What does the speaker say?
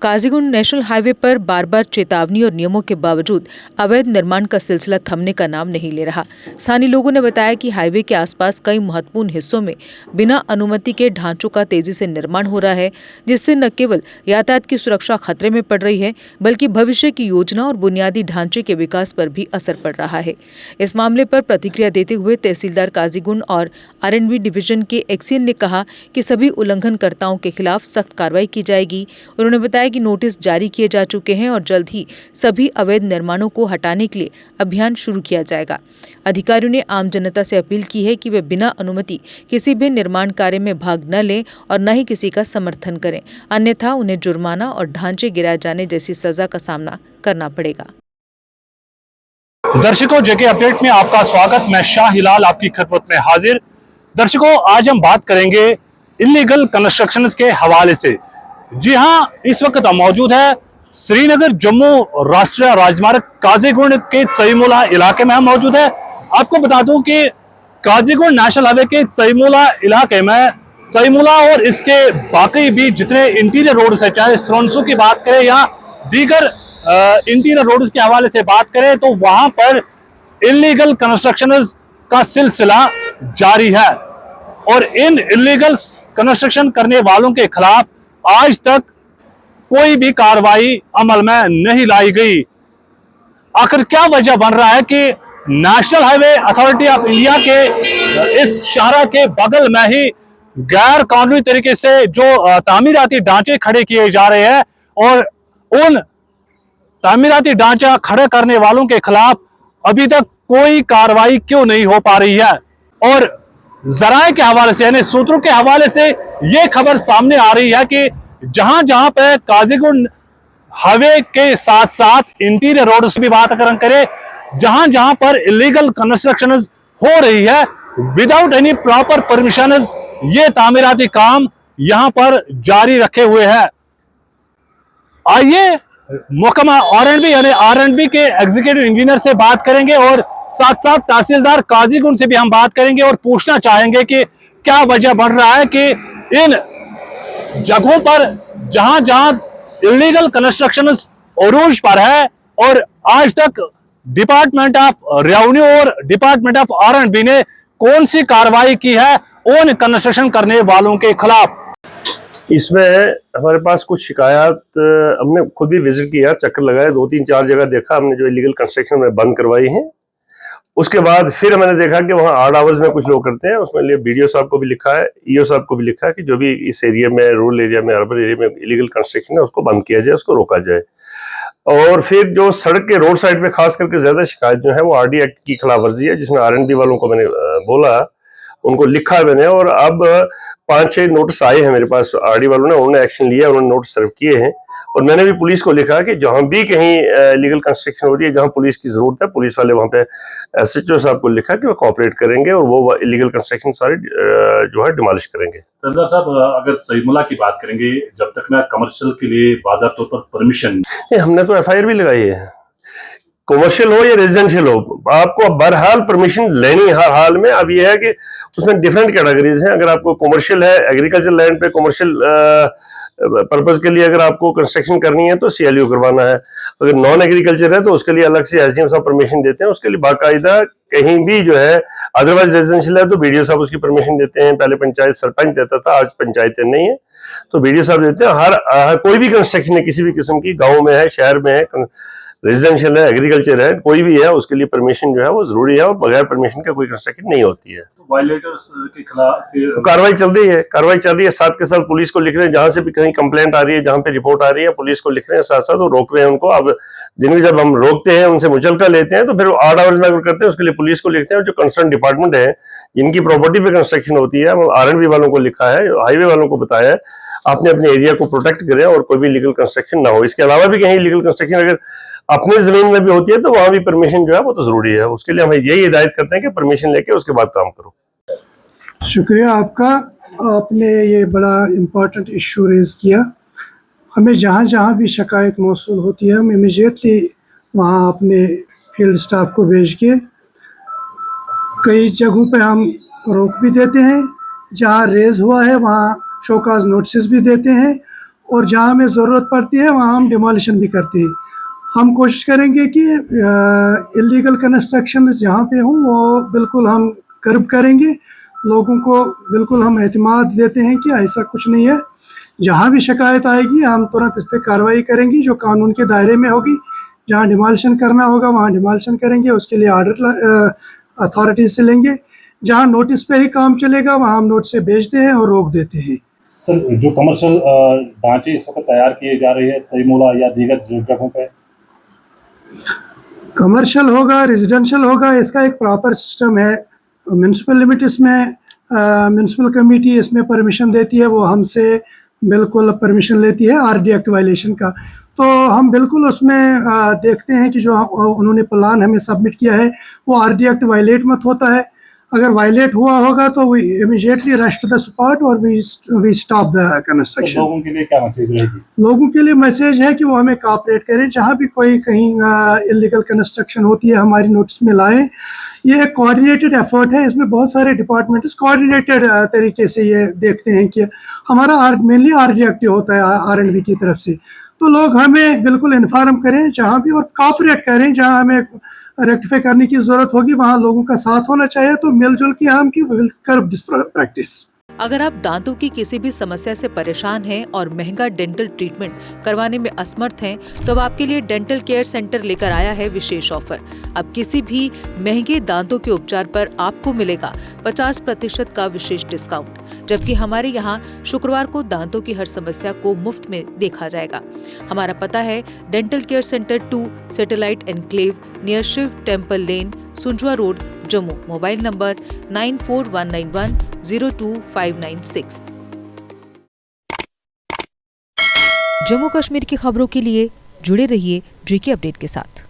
Qazigund national highway पर बार बार चेतावनी और नियमों के बावजूद अवैध निर्माण का सिलसिला थमने का नाम नहीं ले रहा। स्थानीय लोगों ने बताया कि हाईवे के आसपास कई महत्वपूर्ण हिस्सों में बिना अनुमति के ढांचों का तेजी से निर्माण हो रहा है, जिससे न केवल यातायात की सुरक्षा खतरे में पड़ रही है, बल्कि भविष्य की योजना और बुनियादी ढांचे के विकास पर भी असर पड़ रहा है। इस मामले पर प्रतिक्रिया देते हुए तहसीलदार काजीगुंड और आरएंडबी डिवीजन के एक्सीएन ने कहा कि सभी उल्लंघनकर्ताओं के खिलाफ सख्त कार्रवाई की जाएगी। उन्होंने बताया कि नोटिस जारी किए जा चुके हैं और जल्द ही सभी अवैध निर्माणों को हटाने के लिए अभियान शुरू किया जाएगा। अधिकारियों ने आम जनता से अपील की है कि वे बिना अनुमति किसी भी निर्माण कार्य में भाग न लें और न ही किसी का समर्थन करें, अन्यथा उन्हें जुर्माना और ढांचे गिराए जाने जैसी सजा का सामना करना पड़ेगा। दर्शकों, जेके अपडेट में आपका स्वागत। मैं शाह हिलाल आपकी खिदमत में हाजिर। दर्शकों, आज हम बात करेंगे इलीगल कंस्ट्रक्शंस के हवाले से। जी हां, इस वक्त हम मौजूद है श्रीनगर जम्मू राष्ट्रीय राजमार्ग काजीगुंड के चईमुला इलाके में हम मौजूद है। आपको बता दूं कि काजीगुंड नेशनल हाईवे के चईमुला इलाके में चईमुला और इसके बाकी भी जितने इंटीरियर रोड्स है, चाहे स्रोंसू की बात करें या दीगर इंटीरियर रोड्स के हवाले से बात करें, तो वहां पर इलीगल कंस्ट्रक्शंस का सिलसिला जारी है और इन इलीगल कंस्ट्रक्शन करने वालों के खिलाफ आज तक कोई भी कार्रवाई अमल में नहीं लाई गई। आखिर क्या वजह बन रहा है कि national highway authority of India के इस शाहरा के बगल में ही गैर कानूनी तरीके से जो तामीराती ढांचे खड़े किए जा रहे हैं और उन तामीराती ढांचा खड़े करने वालों के खिलाफ अभी तक कोई कार्रवाई क्यों नहीं हो पा रही है। और जराए के हवाले से यानी सूत्रों के हवाले से यह खबर सामने आ रही है कि जहां जहां पे काजीगुंड हाईवे के साथ साथ इंटीरियर रोड की बात अगर हम करें, जहां जहां पर इलीगल कंस्ट्रक्शन हो रही है विदाउट एनी प्रॉपर परमिशन, ये तामीराती काम यहां पर जारी रखे हुए हैं। आइए महकमा आरएंडबी यानी आरएंडबी के एग्जीक्यूटिव इंजीनियर से बात करेंगे और साथ साथ तहसीलदार काजीगुंड से भी हम बात करेंगे और पूछना चाहेंगे कि क्या वजह बन रहा है कि इन जगहों पर जहां जहां इलीगल कंस्ट्रक्शन अरूज पर है और आज तक डिपार्टमेंट ऑफ रेवेन्यू और डिपार्टमेंट ऑफ आरएंडबी ने कौन सी कार्रवाई की है उन कंस्ट्रक्शन करने वालों के खिलाफ। इसमें हमारे पास कुछ शिकायत, हमने खुद भी विजिट किया, चक्कर लगाया, 2-3-4 जगह देखा हमने जो इलीगल कंस्ट्रक्शन में बंद करवाई हैं। उसके बाद फिर मैंने देखा कि वहाँ ऑड आवर्स में कुछ लोग करते हैं। उसमें लिए बीडीओ साहब को भी लिखा है, ईओ साहब को भी लिखा है कि जो भी इस एरिया में, रूरल एरिया में, अर्बन एरिया में इलीगल कंस्ट्रक्शन है उसको बंद किया जाए, उसको रोका जाए। और फिर जो सड़क के रोड साइड पे खास करके ज्यादा शिकायत जो है वो आरडी एक्ट की खिलाफवर्जी है, जिसमें आरएनबी वालों को मैंने बोला, उनको लिखा है मैंने, और अब 5-6 नोटिस आए हैं मेरे पास आरडी वालों ने, उन्होंने एक्शन लिया, उन्होंने नोटिस सर्व किए हैं। और मैंने भी पुलिस को लिखा कि जहां भी कहीं लीगल कंस्ट्रक्शन हो रही है, जहां पुलिस की जरूरत है, पुलिस वाले वहां पे एसएचओ साहब को लिखा कि वो कोऑपरेट करेंगे और वो इलीगल कंस्ट्रक्शन सारे जो है डिमोलिश करेंगे। सरदार साहब, अगर चईमुला की बात करेंगे, जब तक ना कमर्शियल के लिए बाज़ाब्ता तौर पर परमिशन, हमने तो एफआईआर भी लगाई है, कॉमर्शियल हो या रेजिडेंशियल हो, आपको बहरहाल परमिशन लेनी हर हाल में। अब यह है कि उसमें डिफरेंट कैटेगरीज हैं। अगर आपको कॉमर्शियल है, एग्रीकल्चर लैंड पे कॉमर्शियल पर्पज के लिए अगर आपको कंस्ट्रक्शन करनी है तो सीएलयू करवाना है। अगर नॉन एग्रीकल्चर है तो उसके लिए अलग से एसडीएम साहब परमिशन देते हैं, उसके लिए बाकायदा कहीं भी जो है, अदरवाइज रेजिडेंशियल है तो बीडीओ साहब उसकी परमिशन देते हैं। पहले पंचायत सरपंच देता था, आज पंचायतें नहीं है तो बीडीओ साहब देते हैं। हर कोई भी कंस्ट्रक्शन है किसी भी किस्म की, गाँव में है, शहर में है, रेजिडेंशियल है, एग्रीकल्चर है, कोई भी है, उसके लिए परमिशन जो है वो जरूरी है और बगैर परमिशन का कोई कंस्ट्रक्शन नहीं होती है। तो वायलेटर्स के खिलाफ कार्रवाई चल रही है, साथ के साथ पुलिस को लिख रहे हैं, जहां से भी कहीं कंप्लेंट आ रही है, जहां पे रिपोर्ट आ रही है, पुलिस को लिख रहे हैं, साथ साथ वो रोक रहे हैं उनको। अब दिन में जब हम रोकते हैं, उनसे मुचलका लेते हैं, तो फिर ऑड आवर्स में अगर करते हैं उसके लिए पुलिस को लिखते हैं। जो कंसर्न डिपार्टमेंट है जिनकी प्रॉपर्टी पे कंस्ट्रक्शन होती है, आरएनबी वालों को लिखा है, हाईवे वालों को बताया है, आपने अपने एरिया को प्रोटेक्ट करें और कोई भी लीगल कंस्ट्रक्शन ना हो। इसके अलावा भी कहीं लीगल कंस्ट्रक्शन अगर अपने जमीन में भी होती है तो वहां भी परमिशन जो है वो तो जरूरी है। उसके लिए हम यही हिदायत करते हैं कि परमिशन लेके उसके बाद काम करो। शुक्रिया आपका, आपने ये बड़ा इम्पोर्टेंट इशू रेज किया। हमें जहाँ जहाँ भी शिकायत मौसूल होती है हम इमीडिएटली वहाँ अपने फील्ड स्टाफ को भेज के कई जगहों पे हम रोक भी देते हैं, जहाँ रेज हुआ है वहाँ शोकाज नोटिस भी देते हैं और जहाँ हमें ज़रूरत पड़ती है वहाँ हम डिमोलिशन भी करते हैं। हम कोशिश करेंगे कि इलीगल कंस्ट्रक्शन जहाँ पे हों वो बिल्कुल हम कर्ब करेंगे। लोगों को बिल्कुल हम एतमाद देते हैं कि ऐसा कुछ नहीं है। जहाँ भी शिकायत आएगी हम तुरंत इस पर कार्रवाई करेंगे जो कानून के दायरे में होगी। जहाँ डिमोलिशन करना होगा वहाँ डिमोलिशन करेंगे, उसके लिए आर्डर अथॉरिटी से लेंगे। जहाँ नोटिस पे ही काम चलेगा वहाँ हम नोटिस से भेजते हैं और रोक देते हैं। सर, जो कमर्शियल ढांचे इस वक्त तैयार किए जा रहे हैं तरीमोला या दीगर जगहों पे, कमर्शियल होगा, रेजिडेंशियल होगा, इसका एक प्रॉपर सिस्टम है। म्यूनसिपल लिमिट इसमें म्यूनसिपल कमेटी इसमें परमिशन देती है, वो हमसे बिल्कुल परमिशन लेती है आरडी एक्ट वायलेशन का। तो हम बिल्कुल उसमें देखते हैं कि जो उन्होंने प्लान हमें सबमिट किया है वो आरडी एक्ट वायलेट मत होता है। अगर वायलेट हुआ होगा तो we immediately rush to the spot और वी स्टॉप द कंस्ट्रक्शन। लोगों के लिए क्या मैसेज रहेगी? लोगों के लिए मैसेज है कि वो हमें कोऑपरेट करें, जहाँ भी कोई कहीं इलीगल कंस्ट्रक्शन होती है हमारी नोटिस में लाएं। ये एक कोऑर्डिनेटेड एफर्ट है, इसमें बहुत सारे डिपार्टमेंट्स कोऑर्डिनेटेड तरीके से ये देखते हैं कि हमारा मेनली आरडी एक्ट होता है आरएंडबी की तरफ से। तो लोग हमें बिल्कुल इन्फॉर्म करें जहाँ भी, और कोऑपरेट करें। जहाँ हमें रेक्टिफाई करने की ज़रूरत होगी वहाँ लोगों का साथ होना चाहिए। तो मिलजुल के हम की विल कर्ब दिस प्रैक्टिस। अगर आप दांतों की किसी भी समस्या से परेशान हैं और महंगा डेंटल ट्रीटमेंट करवाने में असमर्थ हैं, तो अब आपके लिए डेंटल केयर सेंटर लेकर आया है विशेष ऑफर। अब किसी भी महंगे दांतों के उपचार पर आपको मिलेगा 50% का विशेष डिस्काउंट, जबकि हमारे यहाँ शुक्रवार को दांतों की हर समस्या को मुफ्त में देखा जाएगा। हमारा पता है dental care centre 2, satellite enclave, near Shiv temple lane, Sunjwan road, Jammu. Mobile number 9419102596। Jammu Kashmir की खबरों के लिए जुड़े रहिए GK अपडेट के साथ।